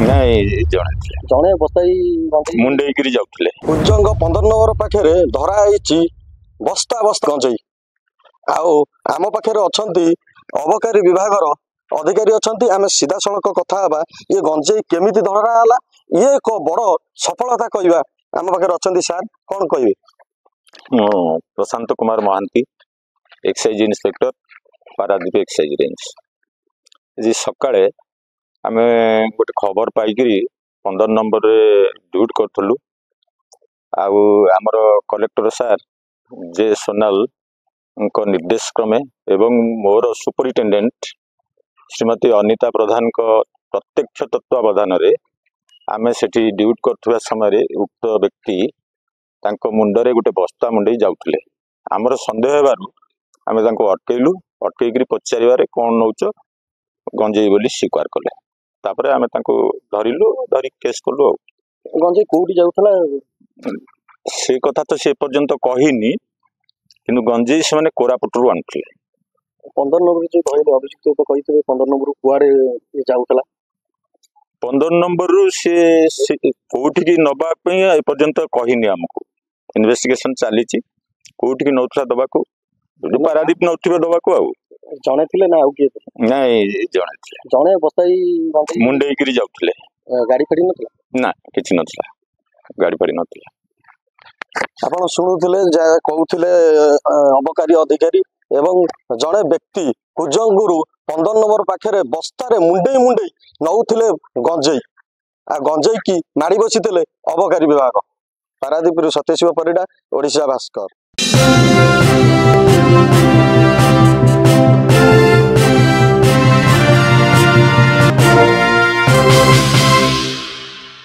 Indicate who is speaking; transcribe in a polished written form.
Speaker 1: ନାଇଁ ଜଣେ ଥିଲେ
Speaker 2: ଜଣେ ବସ୍ତାଇ
Speaker 1: ମୁଣ୍ଡେଇକିରି ଯାଉଥିଲେ।
Speaker 2: କୁଜଙ୍ଗ 15 ନମ୍ବର ପାଖରେ ଧରା ହେଇଛି ବସ୍ତା ବସ୍ତା ଗଞ୍ଜେଇ। ଆଉ ଆମ ପାଖରେ ଅଛନ୍ତି ଅବକାରୀ ବିଭାଗର ଅଧିକାରୀ ଅଛନ୍ତି। ଆମେ ସିଧାସଳଖ କଥା ହେବା ଇଏ ଗଞ୍ଜେଇ କେମିତି ଧରା ହେଲା, ଇଏ ଏକ ବଡ଼ ସଫଳତା କହିବା। ଆମ ପାଖରେ ଅଛନ୍ତି ସାର୍, କ'ଣ କହିବେ?
Speaker 1: ମୁଁ Prashant Kumar Mohanty, excise inspector, Paradip excise range. ଆଜି ସକାଳେ ଆମେ ଗୋଟେ ଖବର ପାଇକିରି 15 ନମ୍ବରରେ ଡ୍ୟୁଟି କରୁଥିଲୁ। ଆଉ ଆମର କଲେକ୍ଟର ସାର୍ ଯେ ସୋନାଲଙ୍କ ନିର୍ଦ୍ଦେଶ କ୍ରମେ ଏବଂ ମୋର ସୁପରିଟେଣ୍ଡେଣ୍ଟ ଶ୍ରୀମତୀ ଅନିତା ପ୍ରଧାନଙ୍କ ପ୍ରତ୍ୟକ୍ଷ ତତ୍ତ୍ୱାବଧାନରେ ଆମେ ସେଠି ଡ୍ୟୁଟି କରୁଥିବା ସମୟରେ ଉକ୍ତ ବ୍ୟକ୍ତି ତାଙ୍କ ମୁଣ୍ଡରେ ଗୋଟେ ବସ୍ତା ମୁଣ୍ଡେଇ ଯାଉଥିଲେ। ଆମର ସନ୍ଦେହ ହେବାରୁ ଆମେ ତାଙ୍କୁ ଅଟକେଇଲୁ। ଅଟକେଇକିରି ପଚାରିବାରେ କ'ଣ ନେଉଛ, ଗଞ୍ଜେଇ ବୋଲି ସ୍ୱୀକାର କଲେ। ତାପରେ ଆମେ ତାଙ୍କୁ ଧରିଲୁ, ଧରି କେସ୍ କଲୁ। ଆଉ
Speaker 2: ଗଞ୍ଜେଇ କୋଉଠି ଯାଉଥିଲା
Speaker 1: ସେ କଥା ତ ସେ ପର୍ଯ୍ୟନ୍ତ କହିନି, କିନ୍ତୁ ଗଞ୍ଜେଇ ସେମାନେ କୋରାପୁଟରୁ ଆଣୁଥିଲେ।
Speaker 2: 15 ନମ୍ବର ଯୋଉ କହିଲେ ଅଭିଯୁକ୍ତ ତ କହିଥିବେ 15 ନମ୍ବରରୁ କୁଆଡେ ଯାଉଥିଲା?
Speaker 1: 15 ନମ୍ବରରୁ ସେ କୋଉଠିକି ନବା ପାଇଁ ଏପର୍ଯ୍ୟନ୍ତ କହିନି ଆମକୁ। ଇନଭେଷ୍ଟିଗେସନ ଚାଲିଛି, କୋଉଠିକି ନଉଥିଲା ଦବାକୁ, ପାରାଦୀପ ନଉଥିବେ ଦବାକୁ। ଆଉ
Speaker 2: ଜଣେ ଥିଲେ ନା ଆଉ କିଏ?
Speaker 1: ନାଇଁ ଜଣେ ଥିଲେ।
Speaker 2: ଜଣେ ବସ୍ତାଇ
Speaker 1: ମୁଣ୍ଡେଇକିରି ଯାଉଥିଲେ।
Speaker 2: ଗାଡି ଫାଡି ନଥିଲା?
Speaker 1: ନା, କିଛି ନଥିଲା, ଗାଡି ଫାଡି ନଥିଲା।
Speaker 2: ଆପଣ ଶୁଣୁଥିଲେ ଯାହା କହୁଥିଲେ ଅବକାରୀ ଅଧିକାରୀ ଏବଂ ଜଣେ ବ୍ୟକ୍ତି କୁଜଙ୍ଗରୁ 15 ନମ୍ବର ପାଖରେ ବସ୍ତାରେ ମୁଣ୍ଡେଇ ମୁଣ୍ଡେଇ ନଉଥିଲେ ଗଞ୍ଜେଇ। ଆଉ ଗଞ୍ଜେଇକି ମାଡ଼ି ବସିଥିଲେ ଅବକାରୀ ବିଭାଗ। ପାରାଦୀପରୁ ସତ୍ୟଶିବ ପରିଡ଼ା, ଓଡ଼ିଶା ଭାସ୍କର।